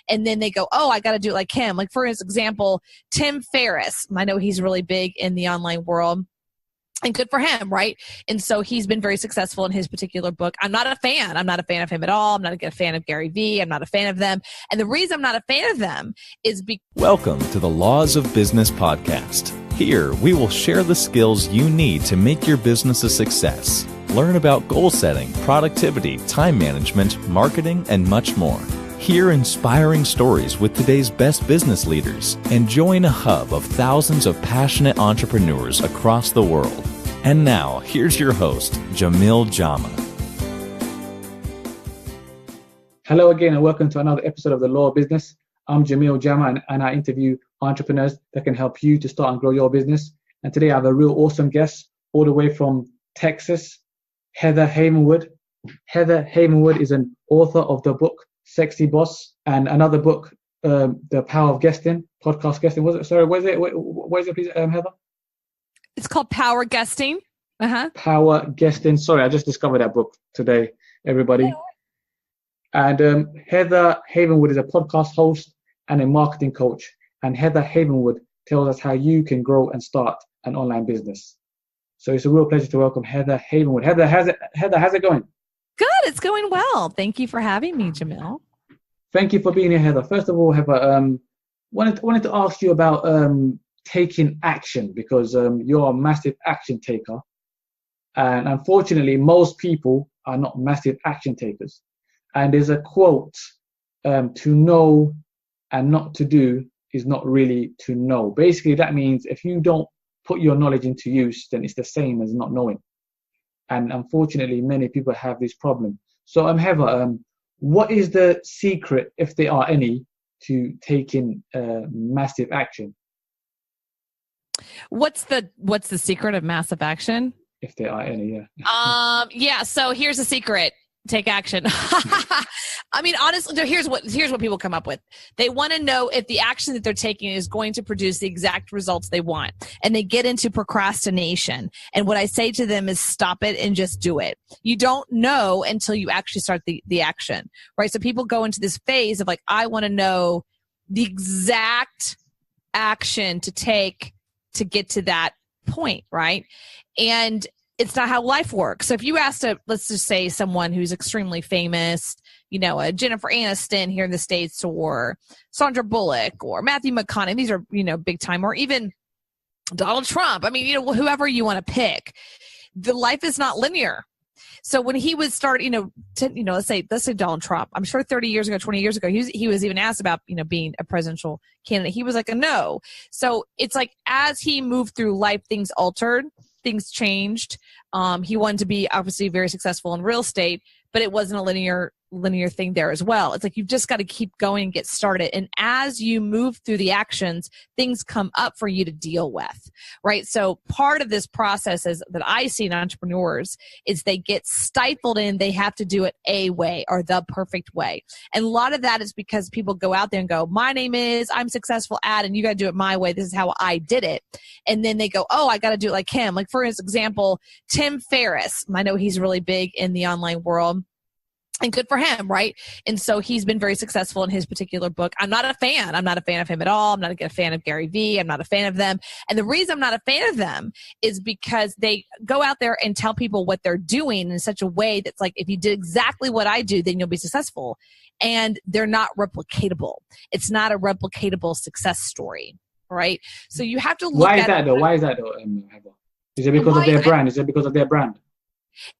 and then they go, oh, I got to do it like him. Like, for example, Tim Ferriss. I know he's really big in the online world. And good for him, right? And so he's been very successful in his particular book. I'm not a fan. I'm not a fan of him at all. I'm not a fan of Gary Vee. I'm not a fan of them. And the reason I'm not a fan of them is because... Welcome to the Laws of Business podcast. Here, we will share the skills you need to make your business a success. Learn about goal setting, productivity, time management, marketing, and much more. Hear inspiring stories with today's best business leaders and join a hub of thousands of passionate entrepreneurs across the world. And now, here's your host, Jamil Jama. Hello again and welcome to another episode of The Law of Business. I'm Jamil Jama and I interview entrepreneurs that can help you to start and grow your business. And today I have a real awesome guest all the way from Texas, Heather Havenwood. Heather Havenwood is an author of the book Sexy Boss and another book, The Power of Guesting, podcast guesting. Was it? Sorry, where's it, please, Heather? It's called Power Guesting. Power Guesting. Sorry, I just discovered that book today, everybody. And Heather Havenwood is a podcast host and a marketing coach. And Heather Havenwood tells us how you can grow and start an online business. So it's a real pleasure to welcome Heather Havenwood. Heather, how's it going? Good. It's going well. Thank you for having me, Jamil. Thank you for being here, Heather. First of all, Heather, wanted to ask you about taking action because you're a massive action taker. And unfortunately, most people are not massive action takers. And there's a quote, to know and not to do is not really to know. Basically, that means if you don't put your knowledge into use, then it's the same as not knowing. And unfortunately, many people have this problem. So, Heather, what is the secret, if there are any, to taking massive action? What's the secret of massive action? If there are any, yeah. Yeah. So here's the secret. Take action. I mean, honestly, here's what people come up with. They want to know if the action that they're taking is going to produce the exact results they want. And they get into procrastination. And what I say to them is stop it and just do it. You don't know until you actually start the action, right? So people go into this phase of like, I want to know the exact action to take to get to that point, right? And it's not how life works. So if you asked let's just say someone who's extremely famous, a Jennifer Aniston here in the States, or Sandra Bullock, or Matthew McConaughey, these are, big time, or even Donald Trump. I mean, whoever you want to pick, the life is not linear. So when he would start, let's say Donald Trump, I'm sure 30 years ago, 20 years ago, he was even asked about, being a presidential candidate. He was like a no. So it's like, as he moved through life, things altered. Things changed. He wanted to be obviously very successful in real estate, but it wasn't a linear thing there as well. It's like you've just got to keep going and get started. And as you move through the actions, things come up for you to deal with, right? So part of this process is that I see in entrepreneurs is they get stifled in, they have to do it a way or the perfect way. And a lot of that is because people go out there and go, I'm successful at, and you got to do it my way. This is how I did it. And then they go, oh, I got to do it like him. Like, for example, Tim Ferriss. I know he's really big in the online world. And good for him, right? And so he's been very successful in his particular book. I'm not a fan. I'm not a fan of him at all. I'm not a fan of Gary Vee. I'm not a fan of them. And the reason I'm not a fan of them is because they go out there and tell people what they're doing in such a way that's like, if you did exactly what I do, then you'll be successful. And they're not replicatable. It's not a replicatable success story, right? So you have to look at it. Why is that though? Is it because of their brand? Is it because of their brand?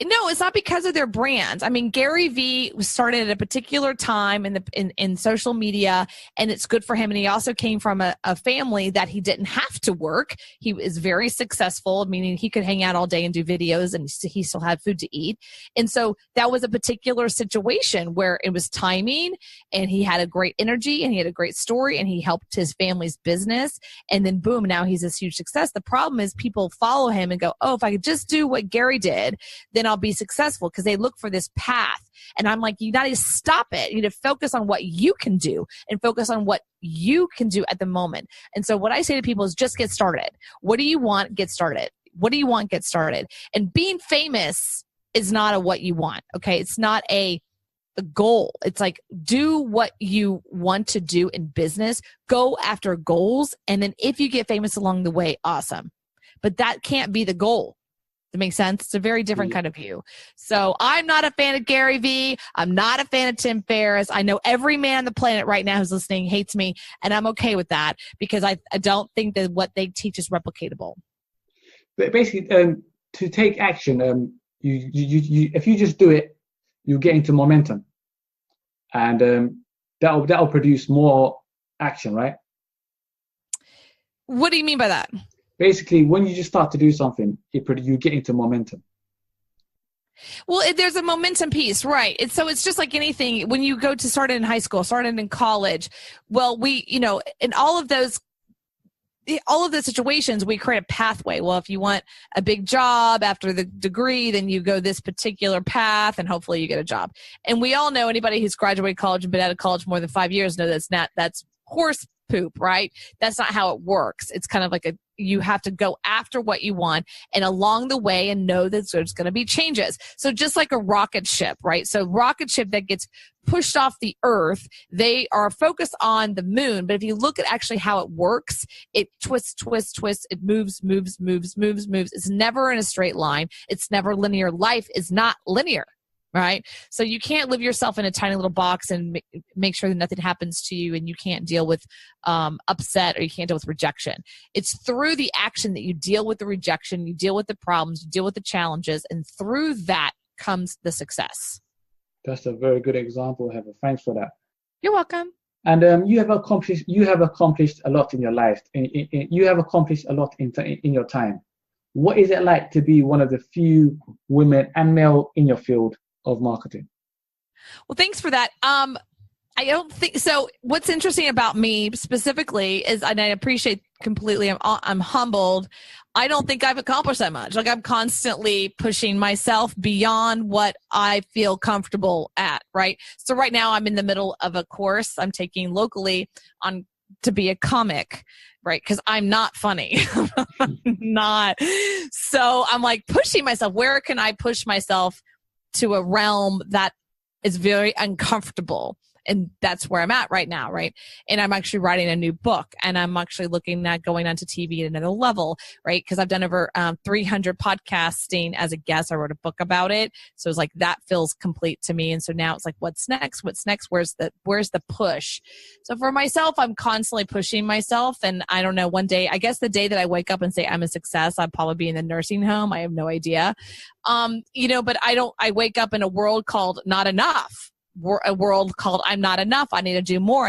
No, it's not because of their brands. I mean, Gary Vee started at a particular time in social media, and it's good for him. And he also came from a family that he didn't have to work. He was very successful, meaning he could hang out all day and do videos, and he still had food to eat. And so that was a particular situation where it was timing, and he had a great energy, and he had a great story, and he helped his family's business. And then boom, now he's this huge success. The problem is people follow him and go, oh, if I could just do what Gary did, then I'll be successful, because they look for this path. And I'm like, you got to stop it. You need to focus on what you can do and focus on what you can do at the moment. And so what I say to people is just get started. What do you want? Get started. What do you want? Get started. And being famous is not a what you want. Okay. It's not a the goal. It's like, do what you want to do in business, go after goals. And then if you get famous along the way, awesome. But that can't be the goal. That makes sense? It's a very different kind of view. So I'm not a fan of Gary Vee. I'm not a fan of Tim Ferriss. I know every man on the planet right now who's listening hates me, and I'm okay with that because I don't think that what they teach is replicatable. But basically, to take action, you if you just do it, you get into momentum, and that'll produce more action, right? What do you mean by that? Basically, when you just start to do something, you get into momentum. Well, there's a momentum piece, right? So it's just like anything. When you go to start it in high school, start it in college, well, in all of those situations, we create a pathway. Well, if you want a big job after the degree, then you go this particular path and hopefully you get a job. And we all know, anybody who's graduated college and been out of college more than 5 years know that's horse poop, right? That's not how it works. It's kind of like you have to go after what you want and along the way and know that there's going to be changes. So just like a rocket ship, right? So rocket ship that gets pushed off the earth, they are focused on the moon. But if you look at actually how it works, it twists, it moves. It's never in a straight line. It's never linear. Life is not linear. Right? So you can't live yourself in a tiny little box and make sure that nothing happens to you, and you can't deal with upset, or you can't deal with rejection. It's through the action that you deal with the rejection, you deal with the problems, you deal with the challenges, and through that comes the success. That's a very good example, Heather. Thanks for that. You're welcome. And you have accomplished a lot in your life. You have accomplished a lot in your time. What is it like to be one of the few women and male in your field of marketing? Well, thanks for that. I don't think so. What's interesting about me specifically is, and I appreciate completely, I'm humbled. I don't think I've accomplished that much. Like, I'm constantly pushing myself beyond what I feel comfortable at, right? So right now I'm in the middle of a course I'm taking locally to be a comic, right? Because I'm not funny. I'm not. So I'm like pushing myself. Where can I push myself to a realm that is very uncomfortable? And that's where I'm at right now, right? And I'm actually writing a new book, and I'm actually looking at going onto TV at another level, right? Because I've done over 300 podcasting as a guest. I wrote a book about it. So it's like, that feels complete to me. And so now it's like, what's next? Where's the push? So for myself, I'm constantly pushing myself. And I don't know, one day, I guess the day that I wake up and say I'm a success, I'll probably be in the nursing home. I have no idea. But I wake up in a world called not enough. A world called I'm not enough. I need to do more.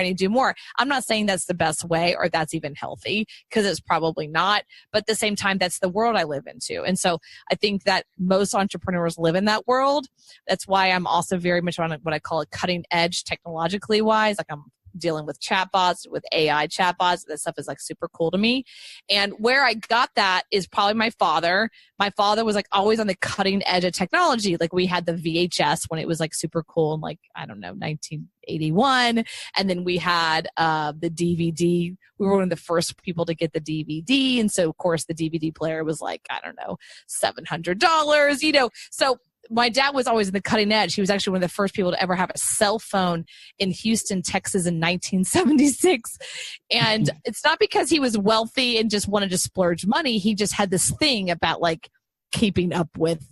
I'm not saying that's the best way or that's even healthy, because it's probably not. But at the same time, that's the world I live into. And so I think that most entrepreneurs live in that world. That's why I'm also very much on what I call a cutting edge technologically wise. Like, I'm dealing with chatbots, with AI chatbots. That stuff is like super cool to me. And where I got that is probably my father. My father was like always on the cutting edge of technology. Like, we had the VHS when it was like super cool in, like, I don't know, 1981. And then we had the DVD. We were one of the first people to get the DVD. And so of course the DVD player was like, I don't know, $700, so my dad was always in the cutting edge. He was actually one of the first people to ever have a cell phone in Houston, Texas in 1976. And it's not because he was wealthy and just wanted to splurge money. He just had this thing about like keeping up with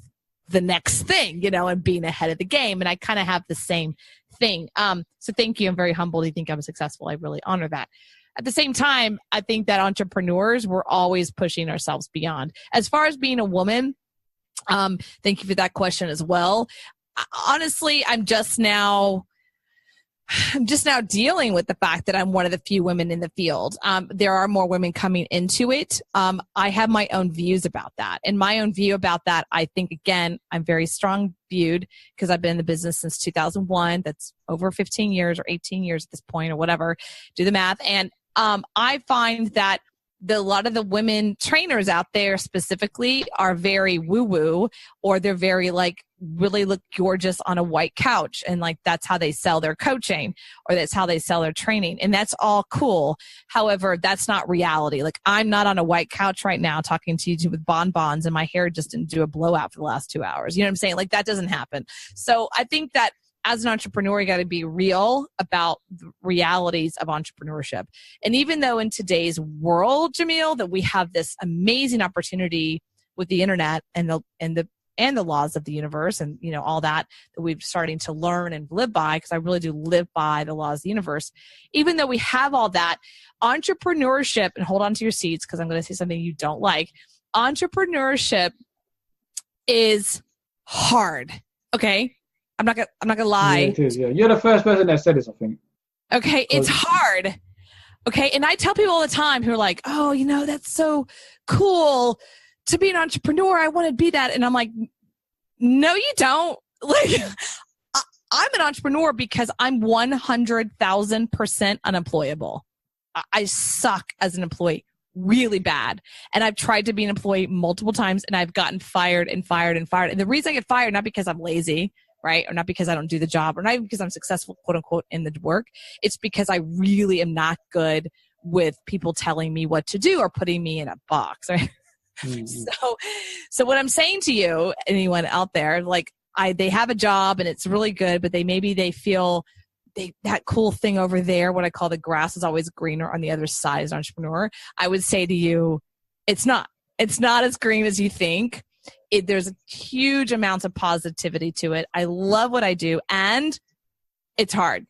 the next thing, and being ahead of the game. And I kind of have the same thing. So thank you. I'm very humbled. You think I'm successful. I really honor that. At the same time, I think that entrepreneurs, we're always pushing ourselves beyond. As far as being a woman, thank you for that question as well. Honestly, I'm just now dealing with the fact that I'm one of the few women in the field. There are more women coming into it. I have my own views about that. And my own view about that, I think, again, I'm very strong viewed because I've been in the business since 2001. That's over 15 years or 18 years at this point or whatever. Do the math. And I find that a lot of the women trainers out there specifically are very woo-woo, or they're very like really look gorgeous on a white couch. And like, that's how they sell their coaching, or that's how they sell their training. And that's all cool. However, that's not reality. Like, I'm not on a white couch right now talking to you with bonbons and my hair just didn't do a blowout for the last 2 hours. You know what I'm saying? Like, that doesn't happen. So I think that as an entrepreneur, you got to be real about the realities of entrepreneurship. And even though in today's world, Jamil, that we have this amazing opportunity with the internet and the laws of the universe and, you know, all that we're starting to learn and live by, because I really do live by the laws of the universe. Even though we have all that, entrepreneurship, and hold on to your seats because I'm going to say something you don't like, entrepreneurship is hard. Okay? I'm not gonna lie. Yeah, it is. Yeah, you're the first person that said this, I think. Okay, it's hard. Okay, and I tell people all the time who are like, "Oh, you know, that's so cool to be an entrepreneur. I want to be that." And I'm like, "No, you don't." Like, I'm an entrepreneur because I'm 100,000% unemployable. I suck as an employee really bad. And I've tried to be an employee multiple times and I've gotten fired and fired and fired. And the reason I get fired, not because I'm lazy, right? Or not because I don't do the job, or not even because I'm successful, quote unquote, in the work. It's because I really am not good with people telling me what to do or putting me in a box, right? Mm-hmm. So what I'm saying to you, anyone out there, like they have a job and it's really good, but they feel that cool thing over there, what I call the grass is always greener on the other side as an entrepreneur. I would say to you, it's not as green as you think. There's huge amounts of positivity to it. I love what I do, and it's hard.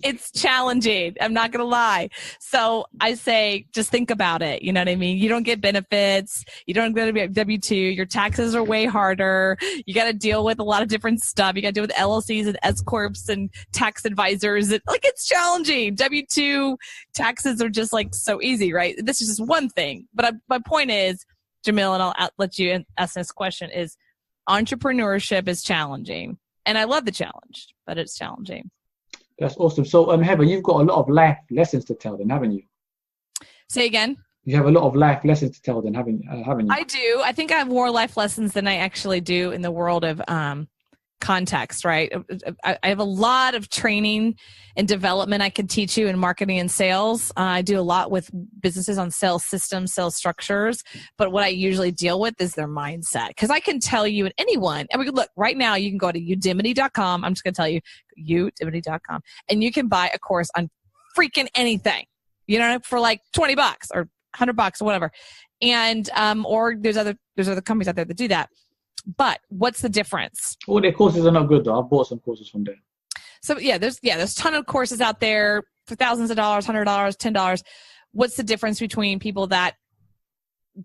It's challenging. I'm not going to lie. So I say, just think about it. You know what I mean? You don't get benefits. You don't go to W-2. Your taxes are way harder. You got to deal with a lot of different stuff. You got to deal with LLCs and S corps and tax advisors. It's challenging. W-2 taxes are just like so easy, right? This is just one thing. But my point is, Jamil, and I'll let you ask this question, is entrepreneurship is challenging. And I love the challenge, but it's challenging. That's awesome. So, Heather, you've got a lot of life lessons to tell then, haven't you? Say again? You have a lot of life lessons to tell then, haven't you? I do. I think I have more life lessons than I actually do in the world of context, right? I have a lot of training and development I can teach you in marketing and sales. I do a lot with businesses on sales systems, sales structures, but what I usually deal with is their mindset. Because I can tell you, and anyone, and we can look right now, you can go to udemy.com. I'm just going to tell you, udemy.com, and you can buy a course on freaking anything, you know, for like $20 or $100 or whatever. And, or there's other companies out there that do that. But what's the difference? Well, their courses are not good though. I've bought some courses from there. So there's a ton of courses out there for thousands of dollars, $100, $10. What's the difference between people that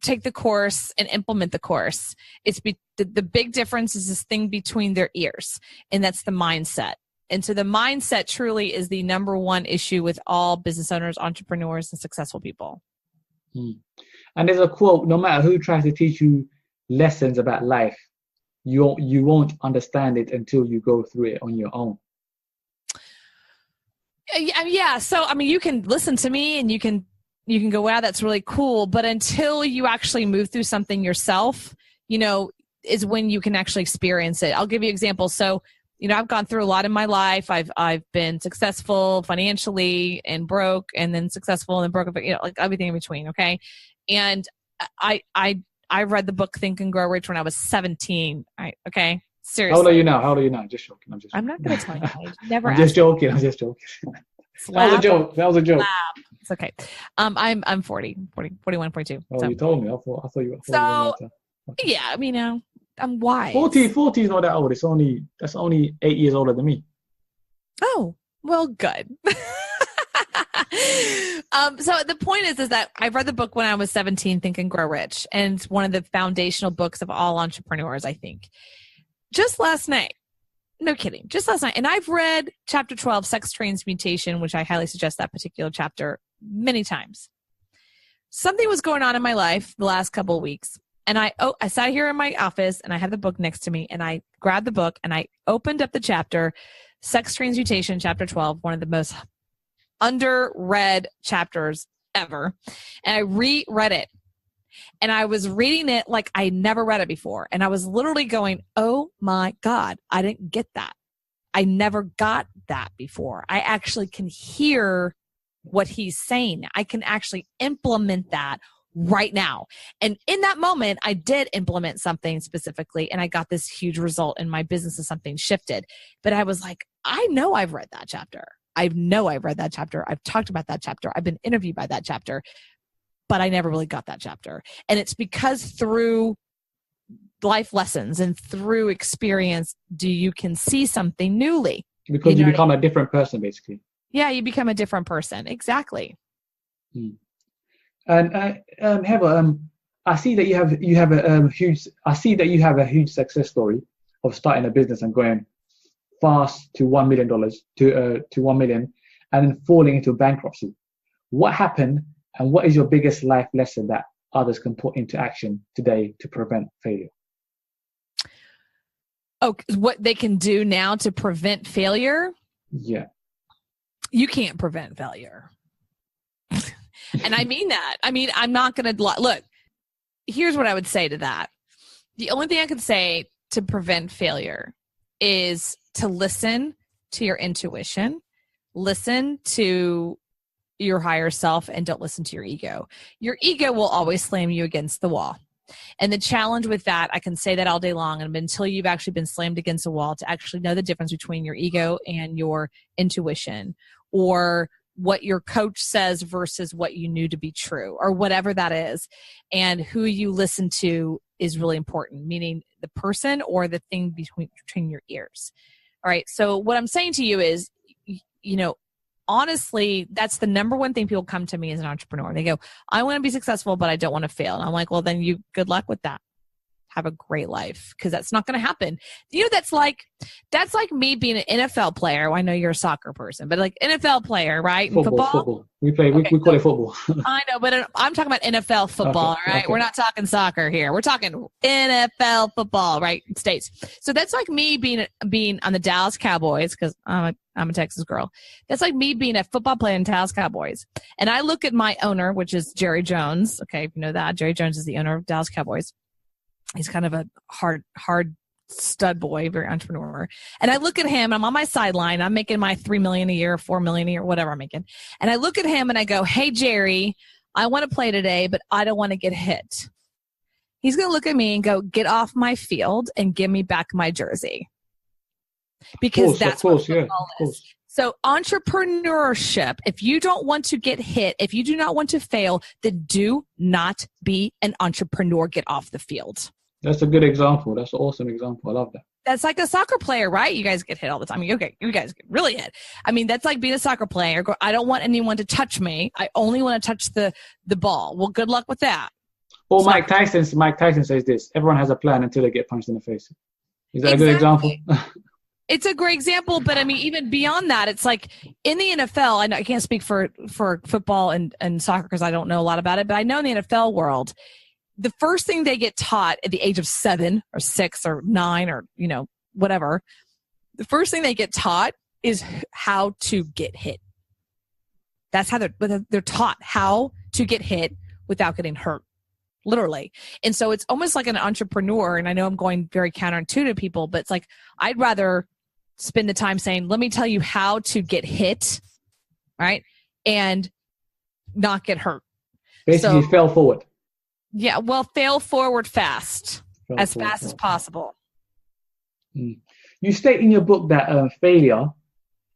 take the course and implement the course? It's the big difference is this thing between their ears, and that's the mindset. And so the mindset truly is the number one issue with all business owners, entrepreneurs, and successful people. And there's a quote: no matter who tries to teach you lessons about life, you won't understand it until you go through it on your own. Yeah. So, I mean, you can listen to me and you can go, wow, that's really cool. But until you actually move through something yourself, you know, is when you can actually experience it. I'll give you an example. So, you know, I've gone through a lot in my life. I've been successful financially and broke, and then successful and then broke, you know, like everything in between. Okay. And I read the book Think and Grow Rich when I was 17. Okay. Seriously. How old are you now? Just joking. I'm not going to tell you. Never. I'm just joking. That was a joke. Slap. It's okay. I'm 40, 41, 42. Oh, so. You told me. I thought you were. So, yeah, I mean, I'm wise. 40 is not that old. That's only 8 years older than me. Oh, well, good. So the point is that I read the book when I was 17, Think and Grow Rich. And it's one of the foundational books of all entrepreneurs, I think. Just last night, no kidding, just last night. And I've read chapter 12, Sex Transmutation, which I highly suggest that particular chapter many times. Something was going on in my life the last couple of weeks. And I sat here in my office and I had the book next to me, and I grabbed the book and I opened up the chapter, Sex Transmutation, chapter 12, one of the most underread chapters ever. And I reread it. And I was reading it like I never read it before. And I was literally going, oh my God, I didn't get that. I never got that before. I actually can hear what he's saying. I can actually implement that right now. And in that moment, I did implement something specifically, and I got this huge result in my business as something shifted. But I was like, I know I've read that chapter. I know I've read that chapter. I've talked about that chapter. I've been interviewed by that chapter, but I never really got that chapter. And it's because through life lessons and through experience, you can see something newly. Because you become a different person, basically. Yeah, you become a different person. Exactly. And Heather, I see that you have a huge success story of starting a business and going fast to $1 million to 1 million, and then falling into bankruptcy. What happened, and what is your biggest life lesson that others can put into action today to prevent failure? Oh, what they can do now to prevent failure? Yeah. You can't prevent failure. And I mean that. I mean, I'm not going to look. Here's what I would say to that. The only thing I could say to prevent failure is to listen to your intuition, listen to your higher self, and don't listen to your ego. Your ego will always slam you against the wall. And the challenge with that, I can say that all day long, and until you've actually been slammed against a wall to actually know the difference between your ego and your intuition, or what your coach says versus what you knew to be true, or whatever that is. And who you listen to is really important, meaning the person or the thing between your ears. All right. So what I'm saying to you is, honestly, that's the number one thing people come to me as an entrepreneur. They go, I want to be successful, but I don't want to fail. And I'm like, well, then good luck with that. Have a great life, because that's not going to happen. That's like me being an NFL player. Well, I know you're a soccer person, but like NFL player, right? Football. We call it football. I know, but I'm talking about NFL football, okay, right? Okay. We're not talking soccer here. We're talking NFL football, right? States. So that's like me being on the Dallas Cowboys, because I'm a Texas girl. That's like me being a football player in Dallas Cowboys. And I look at my owner, which is Jerry Jones. Okay, if you know that. Jerry Jones is the owner of Dallas Cowboys. He's kind of a hard stud boy, very entrepreneur. And I look at him, I'm on my sideline. I'm making my $3 million a year, $4 million a year, whatever I'm making. And I look at him and I go, hey, Jerry, I want to play today, but I don't want to get hit. He's going to look at me and go, get off my field and give me back my jersey. Because that's what football is. So entrepreneurship, if you don't want to get hit, if you do not want to fail, then do not be an entrepreneur. Get off the field. That's a good example. That's an awesome example. I love that. That's like a soccer player, right? You guys get hit all the time. Okay, you guys get really hit. I mean, that's like being a soccer player. I don't want anyone to touch me. I only want to touch the ball. Well, good luck with that. Or Mike Tyson says this: everyone has a plan until they get punched in the face. Is that a good example? It's a great example, but I mean, even beyond that, it's like in the NFL, I can't speak for football and soccer because I don't know a lot about it, but I know in the NFL world, the first thing they get taught at the age of 7 or 6 or 9 or, whatever, the first thing they get taught is how to get hit. That's how they're taught how to get hit without getting hurt. Literally. And so it's almost like an entrepreneur. And I know I'm going very counterintuitive to people, but it's like, I'd rather spend the time saying, let me tell you how to get hit, right? And not get hurt. Basically, fail forward. Yeah. Well, fail forward fast, as possible. You state in your book that failure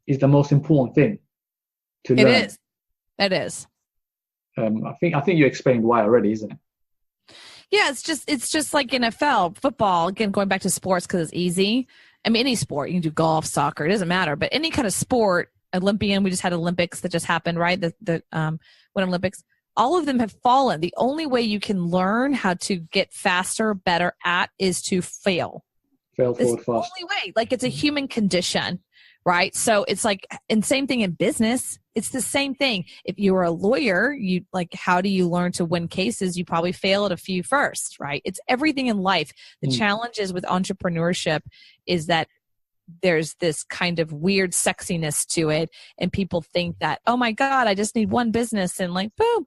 is the most important thing to learn. It is. I think you explained why already, isn't it? Yeah, it's just like NFL, football, again, going back to sports because it's easy. I mean, any sport, you can do golf, soccer, it doesn't matter. But any kind of sport, Olympian, we just had Olympics that just happened, right? The Winter Olympics. All of them have fallen. The only way you can learn how to get faster, better at is to fail. Fail forward fast. It's the only way. Like, it's a human condition, right? So it's like, and same thing in business. It's the same thing. If you were a lawyer, how do you learn to win cases? You probably fail at a few first, right? It's everything in life. The challenges with entrepreneurship is that there's this kind of weird sexiness to it. And people think that, oh my God, I just need one business and like, boom,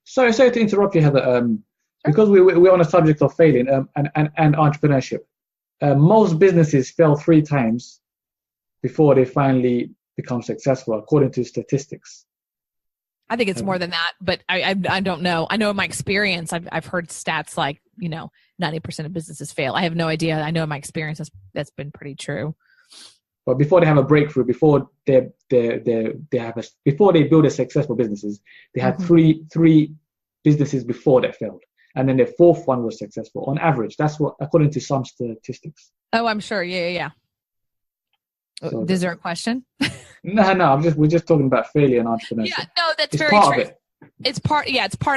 sorry to interrupt you, Heather. Because we're on a subject of failing and entrepreneurship. Most businesses fail 3 times before they finally become successful, according to statistics. I think it's more than that, but I don't know. I know in my experience, I've heard stats like, 90% of businesses fail. I have no idea. I know in my experience that's been pretty true. But before they have a breakthrough, before they build a successful businesses, they had three businesses before that failed, and then the fourth one was successful on average. That's what, according to some statistics. Oh, I'm sure. Yeah. So, is there a question? No. We're just talking about failure and entrepreneurship. Yeah, no, that's it's very part true. Of it. It's part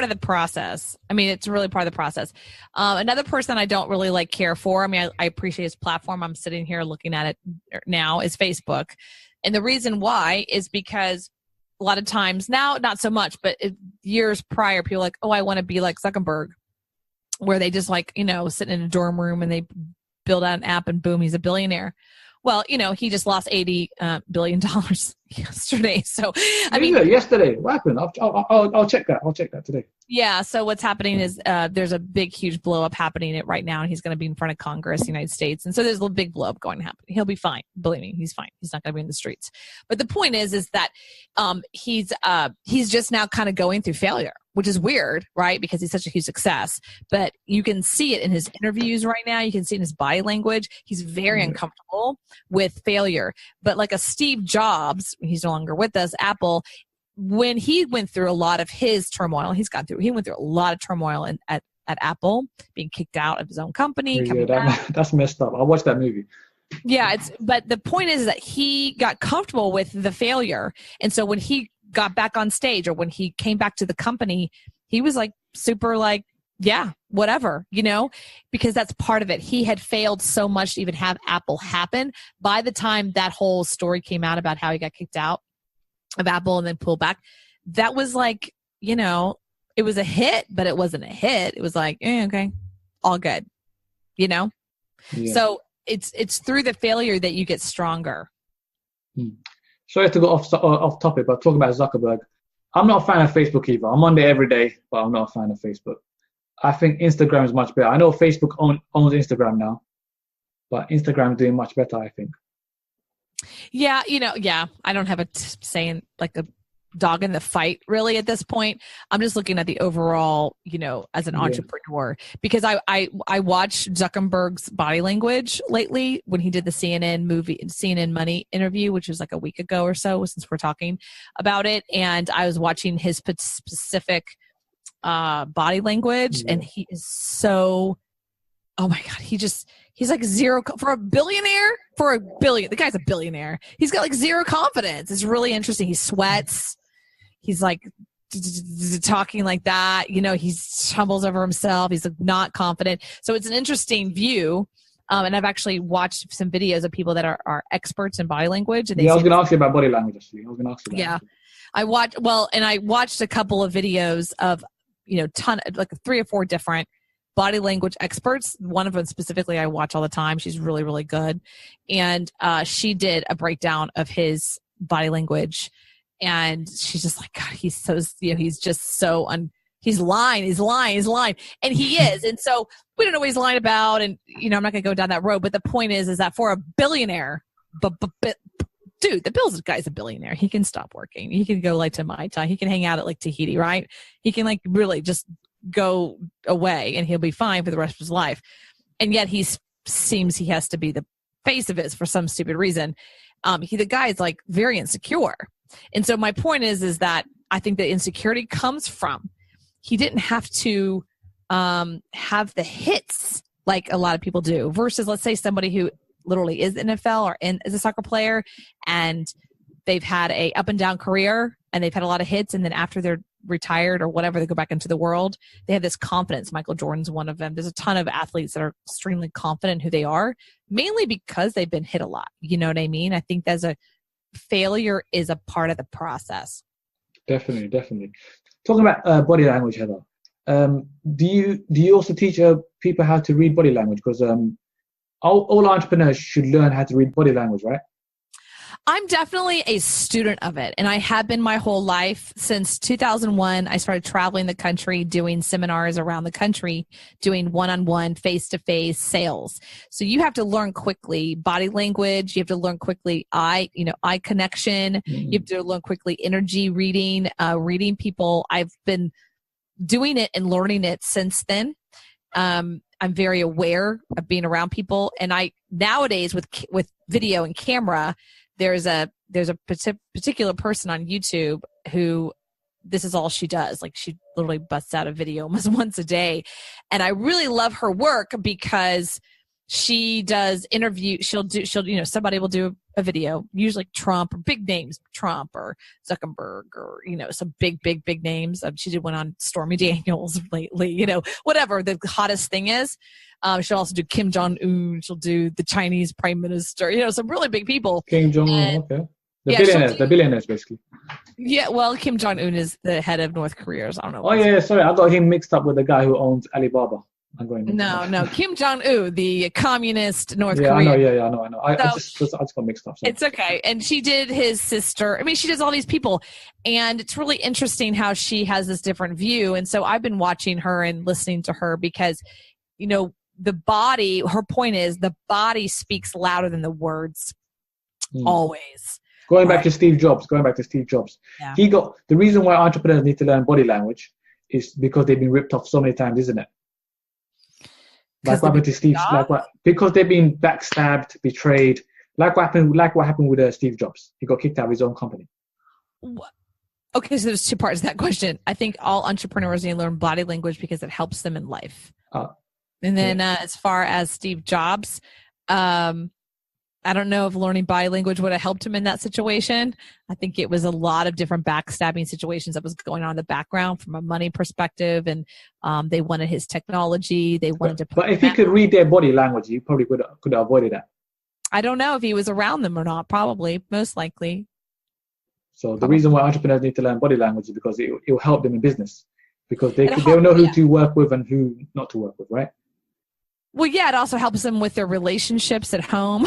of the process. I mean, it's really part of the process. Another person I don't really care for, I mean, I appreciate his platform. I'm sitting here looking at it now, is Facebook. And the reason why is because a lot of times now, not so much, but years prior, people are like, oh, I want to be like Zuckerberg, where they just sit in a dorm room and they build out an app and boom, he's a billionaire. Well, he just lost $80 billion yesterday. So, I mean, yesterday, what happened? I'll check that. I'll check that today. Yeah. So what's happening is there's a big, huge blow up happening right now, and he's going to be in front of Congress, United States, and so there's a big blow up going to happen. He'll be fine. Believe me, he's fine. He's not going to be in the streets. But the point is that he's just now kind of going through failure, which is weird, right? Because he's such a huge success. But you can see it in his interviews right now. You can see it in his body language. He's very uncomfortable with failure. But like a Steve Jobs, he's no longer with us, Apple, when he went through a lot of his turmoil, he went through a lot of turmoil at Apple, being kicked out of his own company. That's messed up. I watched that movie. Yeah, but the point is that he got comfortable with the failure. And so when he got back on stage, or when he came back to the company, he was super yeah, whatever, because that's part of it. He had failed so much to even have Apple happen. By the time that whole story came out about how he got kicked out of Apple and then pulled back, that was it was a hit, but it wasn't a hit. It was okay, all good, Yeah. So it's through the failure that you get stronger. Sorry to go off topic, but talking about Zuckerberg, I'm not a fan of Facebook either. I'm on there every day, but I'm not a fan of Facebook. I think Instagram is much better. I know Facebook owns Instagram now, but Instagram is doing much better, I think. Yeah, I don't have a saying like a dog in the fight really at this point. I'm just looking at the overall, as an entrepreneur, because I watched Zuckerberg's body language lately when he did the CNN Money interview, which was like a week ago or so, since we're talking about it. And I was watching his specific body language, and he is so, oh my God, he's like zero for a billionaire. The guy's a billionaire. He's got zero confidence. It's really interesting. He sweats. He's talking like that. He stumbles over himself. He's not confident. So it's an interesting view. And I've actually watched some videos of people that are experts in body language. And I was going to ask you about body language, actually. I watched a couple of videos of, 3 or 4 different body language experts. One of them specifically I watch all the time. She's really, really good. And she did a breakdown of his body language. And she's just like, God, he's so, he's just so, he's lying. And he is. And so we don't know what he's lying about. And, I'm not going to go down that road. But the point is that for a billionaire, dude, the guy's a billionaire. He can stop working. He can go to Mai Tai. He can hang out at Tahiti, right? He can really just go away and he'll be fine for the rest of his life. And yet seems he has to be the face of it for some stupid reason. The guy is very insecure. And so my point is that I think that insecurity comes from, he didn't have to have the hits like a lot of people do, versus let's say somebody who literally is NFL or is a soccer player, and they've had a up and down career and they've had a lot of hits, and then after they're retired or whatever, they go back into the world, they have this confidence. Michael Jordan's one of them. There's a ton of athletes that are extremely confident in who they are, mainly because they've been hit a lot. You know what I mean? I think failure is a part of the process. Definitely. Talking about body language, Heather, do you also teach people how to read body language? Because all entrepreneurs should learn how to read body language, right? I'm definitely a student of it, and I have been my whole life. Since 2001, I started traveling the country, doing seminars around the country, doing one-on-one, face-to-face sales. So you have to learn quickly body language. You have to learn quickly eye connection. You have to learn quickly energy reading, reading people. I've been doing it and learning it since then. I'm very aware of being around people, and I nowadays with video and camera, there's a particular person on YouTube who this is all she does. Like, she literally busts out a video almost once a day, and I really love her work because she does interview. Somebody will do a video, usually Trump or big names, Trump or Zuckerberg or, some big names. She did one on Stormy Daniels lately, whatever the hottest thing is. She'll also do Kim Jong-un. She'll do the Chinese prime minister, some really big people. Kim Jong-un, okay. The billionaires, basically. Yeah, well, Kim Jong-un is the head of North Korea. So I don't know. Oh, yeah, sorry. I got him mixed up with the guy who owns Alibaba. No. Kim Jong-un, the communist North Korea. I know. I just got mixed up. Sorry. It's okay. And she did his sister. I mean, she does all these people. And it's really interesting how she has this different view. And so I've been watching her and listening to her because, the body, her point is the body speaks louder than the words. Always. Going back to Steve Jobs. Yeah. The reason why entrepreneurs need to learn body language is because they've been ripped off so many times, isn't it? Like what happened to Steve? Because they've been backstabbed, betrayed. Like what happened with Steve Jobs. He got kicked out of his own company. Okay, so there's two parts to that question. I think all entrepreneurs need to learn body language because it helps them in life. And then as far as Steve Jobs, I don't know if learning body language would have helped him in that situation. I think it was a lot of different backstabbing situations that was going on in the background from a money perspective, and they wanted his technology. They wanted to. But if he could read their body language, he probably could have avoided that. I don't know if he was around them or not. Probably, most likely. So the reason why entrepreneurs need to learn body language is because it will help them in business, because they'll know who to work with and who not to work with, right? Well, yeah, it also helps them with their relationships at home.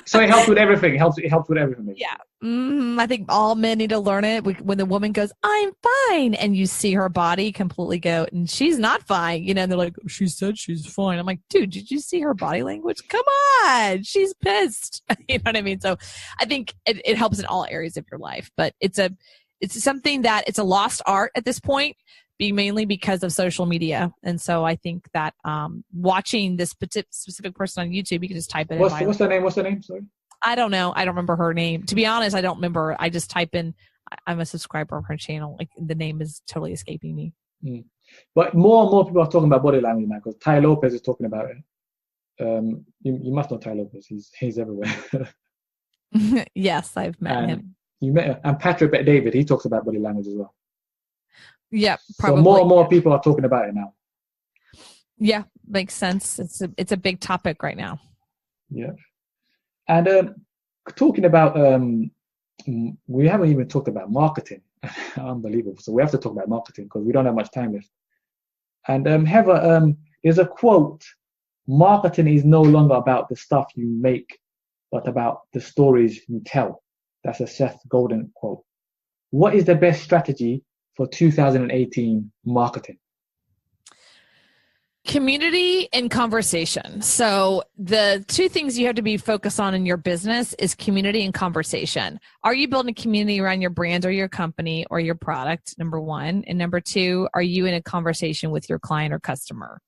So it helps with everything. It helps with everything. Yeah. I think all men need to learn it. When the woman goes, I'm fine, and you see her body completely go, and she's not fine. And they're like, she said she's fine. I'm like, dude, did you see her body language? Come on. She's pissed. You know what I mean? So I think it helps in all areas of your life. But it's something that it's a lost art at this point, mainly because of social media. And so I think that watching this specific person on YouTube, you can just type it in. What's their name? Sorry. I don't know. I don't remember her name. To be honest, I don't remember. I just type in, I'm a subscriber of her channel. Like, the name is totally escaping me. But more and more people are talking about body language now, because Ty Lopez is talking about it. You must know Ty Lopez. He's everywhere. Yes, I've met him. You met him. And Patrick Bet-David, he talks about body language as well. Yeah, probably. So more and more people are talking about it now. Yeah, makes sense. It's a big topic right now. Yeah. And talking about, we haven't even talked about marketing. Unbelievable. So we have to talk about marketing because we don't have much time left. And Heather, there's a quote: marketing is no longer about the stuff you make, but about the stories you tell. That's a Seth Godin quote. What is the best strategy for 2018 marketing? Community and conversation. So the two things you have to be focused on in your business is community and conversation. Are you building a community around your brand or your company or your product? Number one. And number two, are you in a conversation with your client or customer?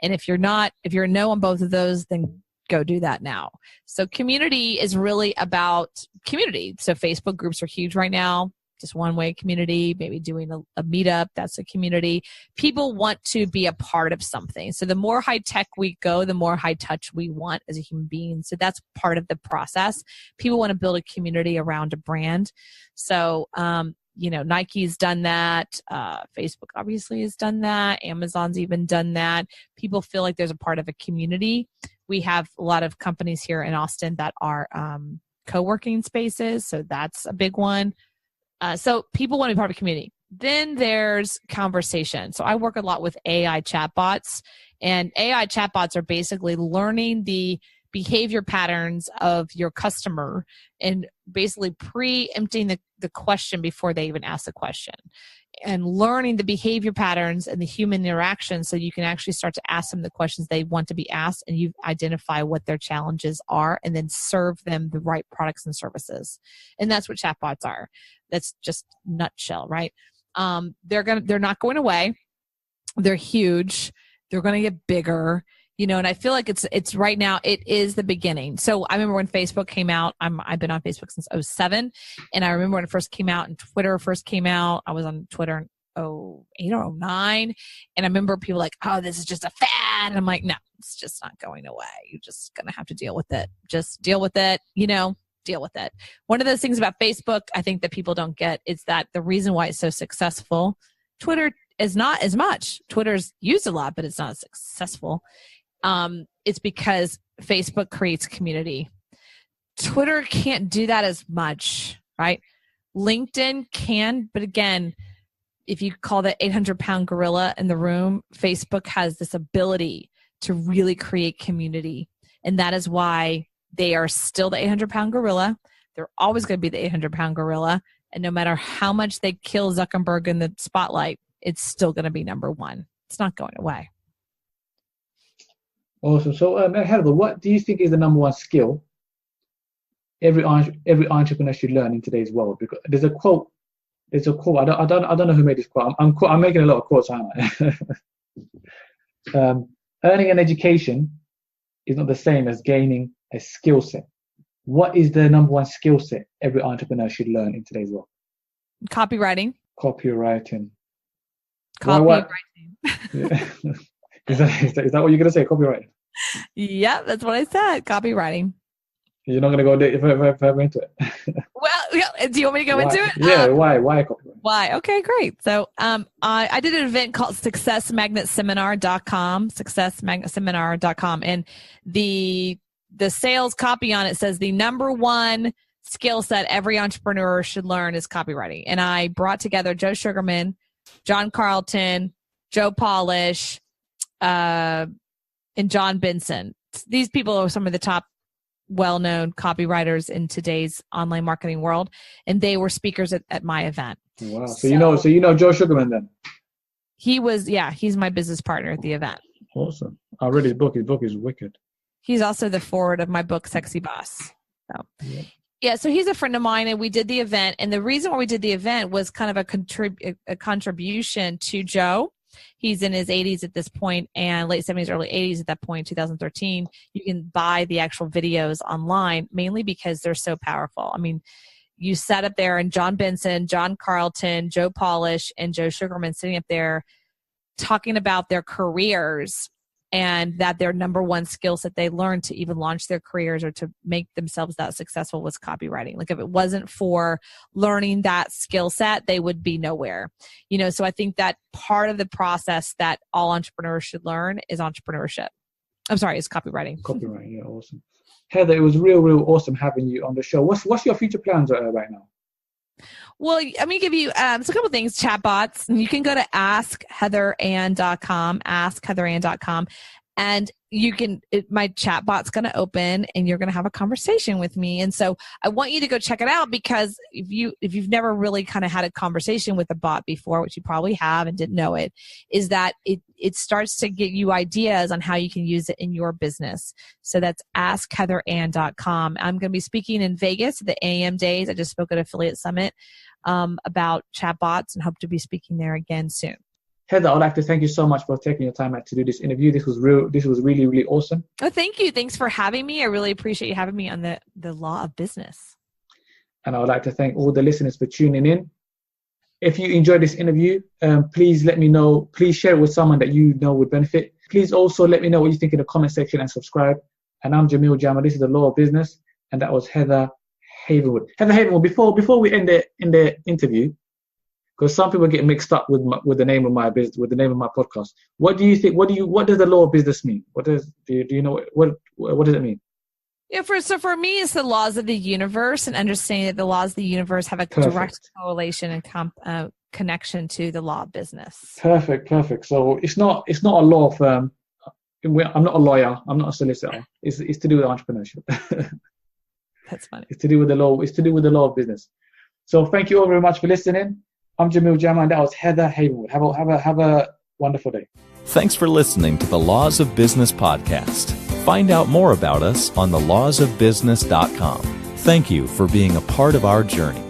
And if you're a no on both of those, then go do that now. So community is really about community. So Facebook groups are huge right now. Just one-way community, maybe doing a meetup, that's a community. People want to be a part of something. So the more high-tech we go, the more high-touch we want as a human being. So that's part of the process. People want to build a community around a brand. So, Nike's done that. Facebook obviously has done that. Amazon's even done that. People feel like there's a part of a community. We have a lot of companies here in Austin that are co-working spaces. So that's a big one. So people want to be part of a community. Then there's conversation. So I work a lot with AI chatbots, and AI chatbots are basically learning the behavior patterns of your customer and basically preempting the question before they even ask the question, and learning the behavior patterns and the human interaction so you can actually start to ask them the questions they want to be asked, and you identify what their challenges are and then serve them the right products and services. And that's what chatbots are. That's just nutshell, right? They're not going away. They're huge. They're going to get bigger, and I feel like it's right now, it is the beginning. So I remember when Facebook came out, I've been on Facebook since 2007. And I remember when it first came out and Twitter first came out. I was on Twitter in 2008 or 2009. And I remember people like, oh, this is just a fad. And I'm like, no, it's just not going away. You're just going to have to deal with it. Just deal with it, deal with it. One of those things about Facebook, I think that people don't get is that the reason why it's so successful, Twitter is not as much. Twitter's used a lot, but it's not as successful. It's because Facebook creates community. Twitter can't do that as much, right? LinkedIn can, but again, if you call the 800-pound gorilla in the room, Facebook has this ability to really create community. And that is why they are still the 800-pound gorilla. They're always going to be the 800-pound gorilla. And no matter how much they kill Zuckerberg in the spotlight, it's still going to be number one. It's not going away. Awesome. So, Heather, what do you think is the number one skill every entrepreneur should learn in today's world? Because there's a quote. I don't know who made this quote. I'm making a lot of quotes, aren't I? Earning an education is not the same as gaining a skill set. What is the number one skill set every entrepreneur should learn in today's world? Copywriting. Copywriting. Yeah. Is that what you're going to say? Copywriting? Yeah, that's what I said. Copywriting. You're not going to go further into it? Well, do you want me to go into it? Yeah, why copywriting? Why? Okay, great. So I did an event called successmagnetseminar.com, successmagnetseminar.com. And the sales copy on it says the number one skill set every entrepreneur should learn is copywriting. And I brought together Joe Sugarman, John Carlton, Joe Polish, and John Benson. These people are some of the top well-known copywriters in today's online marketing world, and they were speakers at my event. Wow! So you know Joe Sugarman then? He's my business partner at the event. Awesome! I read his book. His book is wicked. He's also the forward of my book, Sexy Boss. So. Yeah, so he's a friend of mine, and we did the event. And the reason why we did the event was kind of a contribution to Joe. He's in his 80s at this point, and late 70s, early 80s at that point, 2013. You can buy the actual videos online, mainly because they're so powerful. I mean, you sat up there, and John Benson, John Carlton, Joe Polish, and Joe Sugarman sitting up there talking about their careers, and that their number one skill set they learned to even launch their careers or to make themselves that successful was copywriting. Like if it wasn't for learning that skill set, they would be nowhere. So I think that part of the process that all entrepreneurs should learn is entrepreneurship. I'm sorry, it's copywriting. Copywriting, yeah, awesome. Heather, it was real awesome having you on the show. What's your future plans right now? Well, let me give you a couple things. Chatbots. You can go to askheatherann.com, askheatherann.com, and my chatbot's going to open, and you're going to have a conversation with me. And so I want you to go check it out, because if you've never really kind of had a conversation with a bot before, which you probably have and didn't know it, is that it starts to get you ideas on how you can use it in your business. So that's askheatherann.com. I'm going to be speaking in Vegas at the AM Days. I just spoke at Affiliate Summit about chatbots, and hope to be speaking there again soon. Heather, I'd like to thank you so much for taking your time out to do this interview. This was really, really awesome. Oh, thank you. Thanks for having me. I really appreciate you having me on the law of business. And I would like to thank all the listeners for tuning in. If you enjoyed this interview, please let me know. Please share it with someone that you know would benefit. Please also let me know what you think in the comment section and subscribe. And I'm Jamil Jama. This is the Law of Business. And that was Heather Havenwood. Heather Havenwood, before we end the interview, because some people get mixed up with the name of my business, with the name of my podcast. What do you think? What does the law of business mean? Do you know what does it mean? Yeah, for me, it's the laws of the universe, and understanding that the laws of the universe have a direct correlation and connection to the law of business. Perfect. So it's not a law firm. I'm not a lawyer. I'm not a solicitor. It's to do with entrepreneurship. That's funny. It's to do with the law. It's to do with the law of business. So thank you all very much for listening. I'm Jamil Jama, and that was Heather Havenwood. Have a wonderful day. Thanks for listening to the Laws of Business podcast. Find out more about us on thelawsofbusiness.com. Thank you for being a part of our journey.